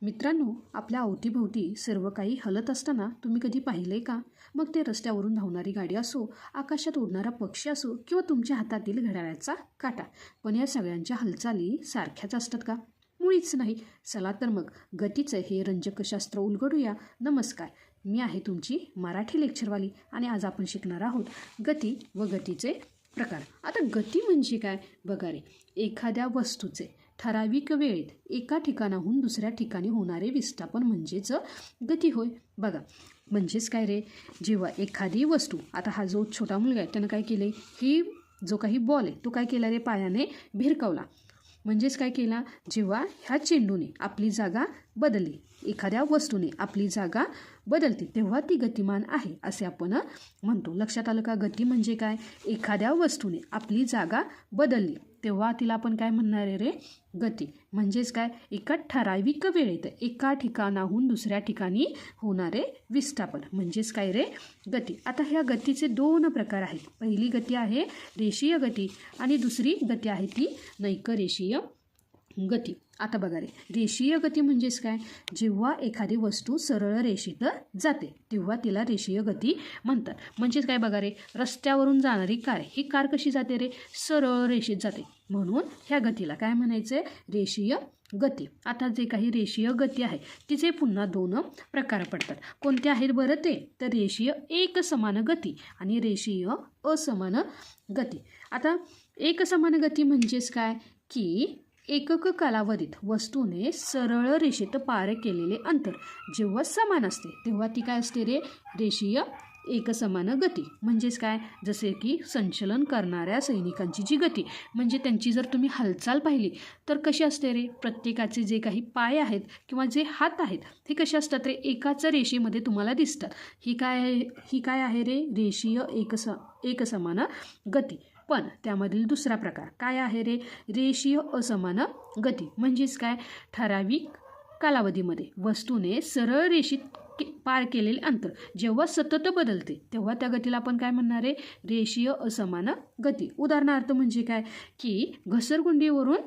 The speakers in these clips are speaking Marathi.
मित्रांनो, आपल्या अवतीभोवती सर्व काही हलत असताना तुम्ही कधी पाहिलंय का? मग ते रस्त्यावरून धावणारी गाडी असो, आकाशात उडणारा पक्षी असो किंवा तुमच्या हातातील घड्याळाचा काटा. पण या सगळ्यांच्या हालचाली सारख्याच असतात का? मुळीच नाही. चला तर मग गतीचं हे रंजक शास्त्र उलगडूया. नमस्कार, मी आहे तुमची मराठी लेक्चरवाली आणि आज आपण शिकणार आहोत गती व गतीचे प्रकार. आता गती म्हणजे काय बघा रे, एखाद्या वस्तूचे ठराविक वेळेत एका ठिकाणाहून दुसऱ्या ठिकाणी होणारे विस्थापन म्हणजेच गती होय. बघा म्हणजेच काय रे, जेव्हा एखादी वस्तू, आता हा जो छोटा मुलगा आहे त्यानं काय केले, ही जो काही बॉल आहे तो काय केला रे, पायाने भिरकावला. म्हणजेच काय केला, जेव्हा ह्या चेंडूने आपली जागा बदलली, एखाद्या वस्तूने आपली जागा बदलते, तेव्हा ती गतिमान आहे असे आपण म्हणतो. लक्षात आलं का? गती म्हणजे काय, एखाद्या वस्तूने आपली जागा बदलली तेव्हा तिला आपण काय म्हणणार आहे रे, गती. म्हणजेच काय, एका ठराविक वेळेत एका ठिकाणाहून दुसऱ्या ठिकाणी होणारे विस्थापन म्हणजेच काय रे, गती. आता ह्या गतीचे दोन प्रकार आहेत. पहिली गती आहे रेषीय गती आणि दुसरी गती आहे ती नैकरेषीय गती. आता बघा रे, रेषीय गती म्हणजेच काय, जेव्हा एखादी वस्तू सरळ रेषेत जाते तेव्हा तिला रेषीय गती म्हणतात. म्हणजेच काय बघा रे, रस्त्यावरून जाणारी कार, ही कार कशी जाते रे, सरळ रेषेत जाते, म्हणून ह्या गतीला काय म्हणायचं, रेषीय गती. आता जे काही रेषीय गती आहे तिचे पुन्हा दोन प्रकार पडतात. कोणते आहेत बरं ते, तर रेषीय एकसमान गती आणि रेषीय असमान गती. आता एकसमान गती म्हणजेच काय की एकक कालावधीत वस्तूने सरळ रेषेत पार केलेले अंतर जेव्हा समान असते तेव्हा ती काय असते रे, रेषीय एकसमान गती. म्हणजेच काय, जसे की संचलन करणाऱ्या सैनिकांची जी गती, म्हणजे त्यांची जर तुम्ही हालचाल पाहिली तर कशी असते रे, प्रत्येकाचे जे काही पाय आहेत किंवा जे हात आहेत ते कसे असतात रे, एकाच रेषेमध्ये तुम्हाला दिसतात. ही काय आहे रे, रेषीय एकसमान गती. पण त्यामधील दुसरा प्रकार काय आहे रे, रेषीय असमान गती. म्हणजेच काय, ठराविक कालावधीमध्ये वस्तूने सरळ रेषेत पार केलेले अंतर जेव्हा सतत बदलते तेव्हा त्या गतीला आपण काय म्हणणार आहे, रेषीय असमान गती. उदाहरणार्थ म्हणजे काय की घसरगुंडीवरून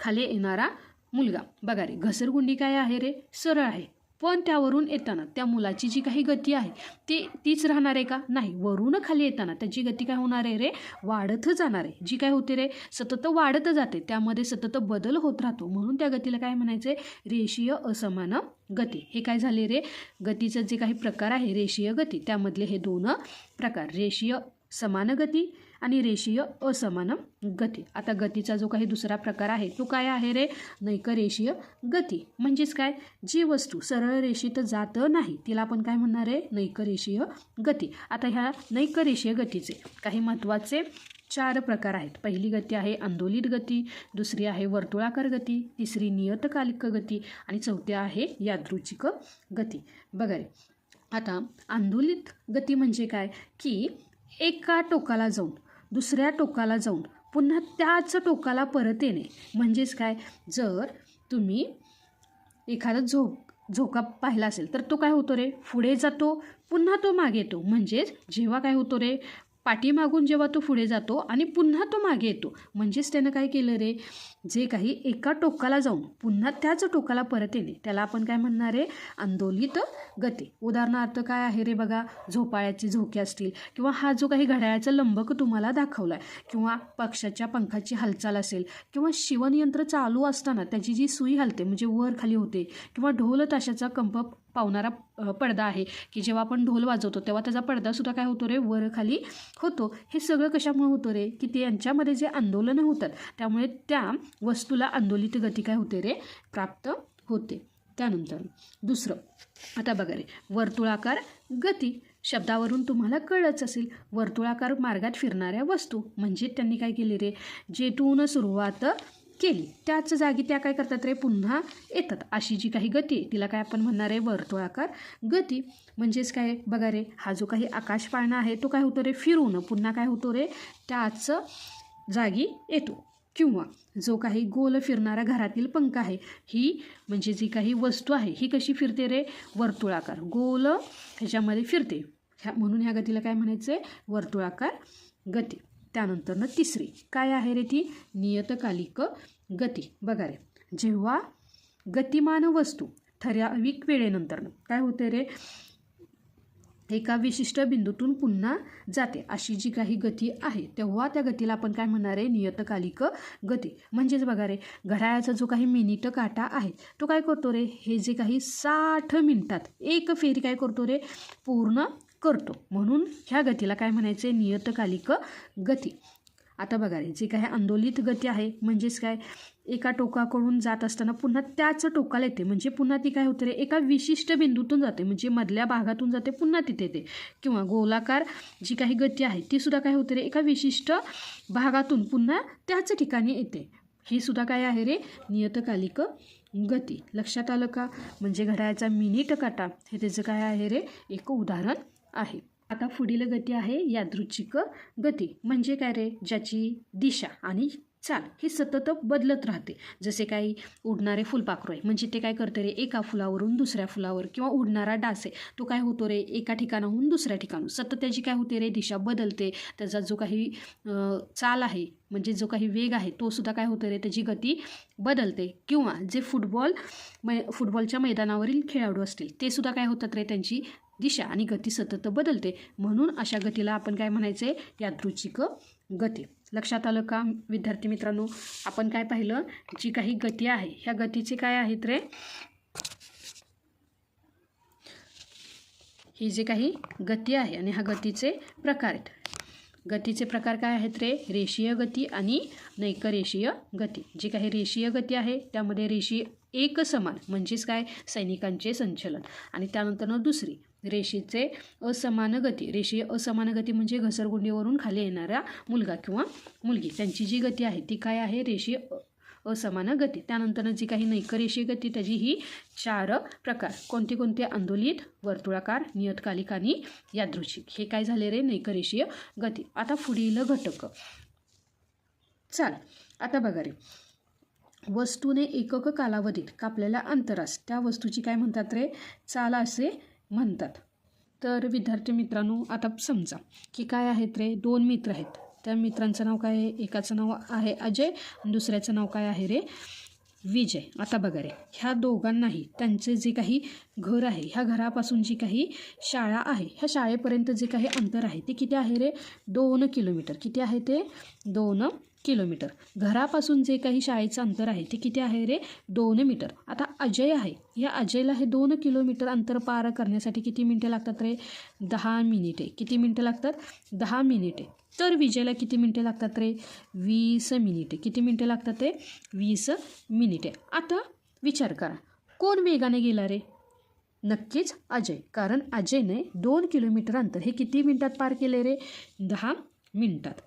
खाली येणारा मुलगा, बघा रे, घसरगुंडी काय आहे रे, सरळ आहे, पण त्यावरून येताना त्या मुलाची जी काही गती आहे तीच राहणार आहे का, नाही. वरून खाली येताना त्याची गती काय होणार आहे रे, वाढत जाणार आहे. जी काय होते रे, सतत वाढत जाते, त्यामध्ये सतत बदल होत राहतो, म्हणून त्या गतीला काय म्हणायचं आहे, रेषीय असमान गती. हे काय झाले रे, गतीचं जे काही प्रकार आहे रेषीय गती, त्यामधले हे दोन प्रकार, रेषीय समान गती आणि रेषीय असमान गती. आता गतीचा जो काही दुसरा प्रकार आहे तो काय आहे रे, नैकरेषीय गती. म्हणजेच काय, जी वस्तू सरळ रेषेत जात नाही तिला आपण काय म्हणणार आहे, नैकरेषीय गती. आता ह्या नैकरेषीय गतीचे काही महत्त्वाचे 4 प्रकार आहेत. पहिली गती आहे आंदोलित गती, दुसरी आहे वर्तुळाकार गती, तिसरी नियतकालिक गती आणि चौथी आहे यादृच्छिक गती. बघा रे, आता आंदोलित गती म्हणजे काय की एका टोकाला जाऊन दुसऱ्या टोकाला जाऊन पुन्हा त्याच टोकाला परत येणे. म्हणजेच काय, जर तुम्ही एखादा झोका पाहिला असेल तर तो काय होतो रे, पुढे जातो पुन्हा तो मागे येतो. म्हणजेच जेव्हा काय होतो रे, पाठीमागून जेव्हा तो पुढे जातो आणि पुन्हा तो मागे येतो, म्हणजेच त्यानं काय केलं रे, जे काही एका टोकाला जाऊन पुन्हा त्याच टोकाला परत येणे त्याला आपण काय म्हणणार आहे, आंदोलित गती. उदाहरणार्थ काय आहे रे, बघा, झोपाळ्याचे झोके असतील किंवा हा जो काही घड्याळाचा लंबक तुम्हाला दाखवला आहे किंवा पक्षाच्या पंखाची हालचाल असेल किंवा शिवणयंत्र चालू असताना त्याची जी सुई हलते म्हणजे वर खाली होते किंवा ढोल ताशाचा कंप पावणारा पडदा आहे की जेव्हा आपण ढोल वाजवतो तेव्हा त्याचा पडदासुद्धा काय होतो रे, वर खाली होतो. हे सगळं कशामुळे होतं रे, की ते यांच्यामध्ये जे आंदोलनं होतात त्यामुळे त्या वस्तूला आंदोलित गती काय होते रे, प्राप्त होते. त्यानंतर दुसरं, आता बघा रे, वर्तुळाकार गती. शब्दावरून तुम्हाला कळलंच असेल, वर्तुळाकार मार्गात फिरणाऱ्या वस्तू म्हणजे त्यांनी काय केले रे, जेथून सुरुवात केली त्याच जागी त्या काय करतात रे, पुन्हा येतात. अशी जी काही गती तिला काय आपण म्हणणार आहे, वर्तुळाकार गती. म्हणजेच काय बघा रे, हा जो काही आकाश पाळणा आहे तो काय होतो रे, फिरून पुन्हा काय होतो रे, त्याच जागी येतो. किंवा जो काही गोल फिरणारा घरातील पंखा आहे, ही म्हणजे जी काही वस्तू आहे ही कशी फिरते रे, वर्तुळाकार गोल ह्याच्यामध्ये फिरते, म्हणून ह्या गतीला काय म्हणायचं आहे, वर्तुळाकार गती. त्यानंतर तिसरी काय आहे रे, ती नियतकालिक गती. बघा रे, जेव्हा गतिमान वस्तू ठराविक वेळेनंतर काय होते रे, एका विशिष्ट बिंदूतून पुन्हा जाते अशी जी काही गती आहे तेव्हा त्या गतीला आपण काय म्हणणार आहे, नियतकालिक गती. म्हणजेच बघा रे, घड्याळाचा जो काही मिनिट काटा आहे तो काय करतो रे, हे जे काही 60 मिनिटात एक फेरी काय करतो रे, पूर्ण करतो. म्हणून ह्या गतीला काय म्हणायचे, नियतकालिक गती. आता बघा रे, जे काही आंदोलित गती आहे म्हणजेच काय, एका टोकाकडून जात असताना पुन्हा त्याच टोकाला येते, म्हणजे पुन्हा ती काय होते रे, एका विशिष्ट बिंदूतून जाते, म्हणजे मधल्या भागातून जाते पुन्हा तिथे येते. किंवा गोलाकार जी काही गती आहे ती सुद्धा काय होते रे, एका विशिष्ट भागातून पुन्हा त्याच ठिकाणी येते. ही सुद्धा काय आहे रे, नियतकालिक गती. लक्षात आलं का? म्हणजे घड्याळाचा मिनिट काटा हे त्याचं काय आहे रे, एक उदाहरण आहे. आता पुढील गती आहे यादृच्छिक गती. म्हणजे काय रे, ज्याची दिशा आणि चाल ही सतत बदलत राहते. जसे काही उडणारे फुलपाखरू आहे, म्हणजे ते काय करते रे, एका फुलावरून दुसऱ्या फुलावर, किंवा उडणारा डास आहे तो काय होतो रे, एका ठिकाणाहून दुसऱ्या ठिकाणून सतत त्याची काय होते रे, दिशा बदलते. त्याचा जो काही चाल आहे म्हणजे जो काही वेग आहे तो सुद्धा काय होतं रे, त्याची गती बदलते. किंवा जे फुटबॉलच्या मैदानावरील खेळाडू असतील ते सुद्धा काय होतात रे, त्यांची दिशा आणि गती सतत बदलते. म्हणून अशा गतीला आपण काय म्हणायचे, यादृच्छिक गती. लक्षात आलं का विद्यार्थी मित्रांनो? आपण काय पाहिलं, जी काही गती आहे ह्या गतीचे काय आहेत रे, ही जी काही गती आहे आणि ह्या गतीचे प्रकार आहेत. गतीचे प्रकार काय आहेत रे, रेषीय गती आणि नैकरेषीय गती. जी काही रेषीय गती आहे त्यामध्ये रेषीय एकसमान म्हणजेच काय, सैनिकांचे संचलन. आणि त्यानंतर दुसरी रेषेचे असमान गती. रेषीय असमान गती म्हणजे घसरगुंडीवरून खाली येणारा मुलगा किंवा मुलगी, त्यांची जी गती आहे ती काय आहे, रेषीय असमान गती. त्यानंतर जी काही नैकरेषीय गती त्याची ही 4 प्रकार. कोणते कोणते? आंदोलित, वर्तुळाकार, नियतकालिक आणि यादृच्छिक. हे काय झाले रे, नैकरेषीय गती. आता पुढील घटक चाल. आता बघा रे, वस्तूने एकक कालावधीत कापलेल्या अंतरास त्या वस्तूची काय म्हणतात रे, चाल असे म्हणतात. तर विद्यार्थी मित्रांनो, आता समजा की काय आहेत रे, 2 मित्र आहेत. त्या मित्रांचं नाव काय आहे, एकाचं नाव आहे अजय आणि दुसऱ्याचं नाव काय आहे रे, विजय. आता बघा रे, ह्या दोघांनाही त्यांचे जे काही घर आहे, ह्या घरापासून जी काही शाळा आहे ह्या शाळेपर्यंत जे काही अंतर आहे ते किती आहे रे, 2 किलोमीटर. किती आहे ते, 2 किलोमीटर. घरापासून जे काही शाळेचं अंतर आहे ते किती आहे रे, 2 मीटर. आता अजय आहे, या अजयला हे 2 किलोमीटर अंतर पार करण्यासाठी किती मिनिटे लागतात रे, 10 मिनिटे. किती मिनिटं लागतात, 10 मिनिटे. तर विजयला किती मिनिटे लागतात रे, 20 मिनिटे. किती मिनिटे लागतात ते, 20 मिनिटे. आता विचार करा, कोण वेगाने गेला रे, नक्कीच अजय. कारण अजयने 2 किलोमीटर अंतर हे किती मिनिटात पार केले रे, 10 मिनिटात.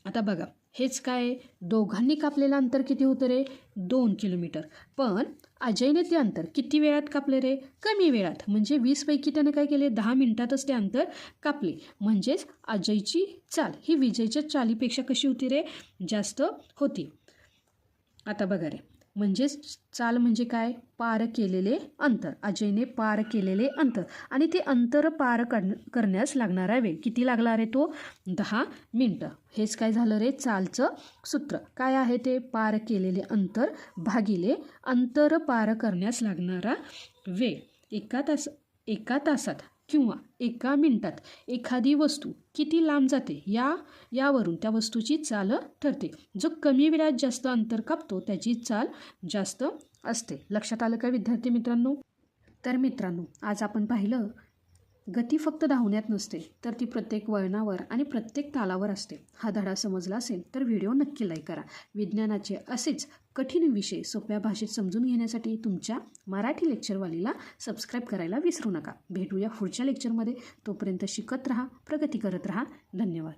आता बघा, हेच काय, दोघांनी कापलेलं अंतर किती होतं रे, 2 किलोमीटर. पण अजयने ते अंतर किती वेळात कापले रे, कमी वेळात. म्हणजे 20 पैकी त्याने काय केले, 10 मिनिटातच ते अंतर कापले. म्हणजेच अजयची चाल ही विजयच्या चालीपेक्षा कशी होती रे, जास्त होती. आता बघा रे, म्हणजेच चाल म्हणजे काय, पार केलेले अंतर. अजयने पार केलेले अंतर आणि ते अंतर पार करण्यास लागणारा वेळ किती लागला रे, तो 10 मिनिटं. हेच काय झालं रे, चालचं सूत्र काय आहे ते, पार केलेले अंतर भागिले अंतर पार करण्यास लागणारा वेळ. एका तासात किंवा 1 मिनिटात एखादी वस्तू किती लांब जाते यावरून त्या वस्तूची चाल ठरते. जो कमी वेळात जास्त अंतर कापतो त्याची चाल जास्त असते. लक्षात आलं का विद्यार्थी मित्रांनो? तर मित्रांनो, आज आपण पाहिलं गती फक्त धावण्यात नसते, तर ती प्रत्येक वळणावर आणि प्रत्येक तालावर असते. हा धडा समजला असेल तर व्हिडिओ नक्की लाईक करा. विज्ञानाचे असेच कठीण विषय सोप्या भाषेत समजून घेण्यासाठी तुमच्या मराठी लेक्चरवालीला सबस्क्राईब करायला विसरू नका. भेटूया पुढच्या लेक्चरमध्ये. तोपर्यंत शिकत राहा, प्रगती करत राहा. धन्यवाद.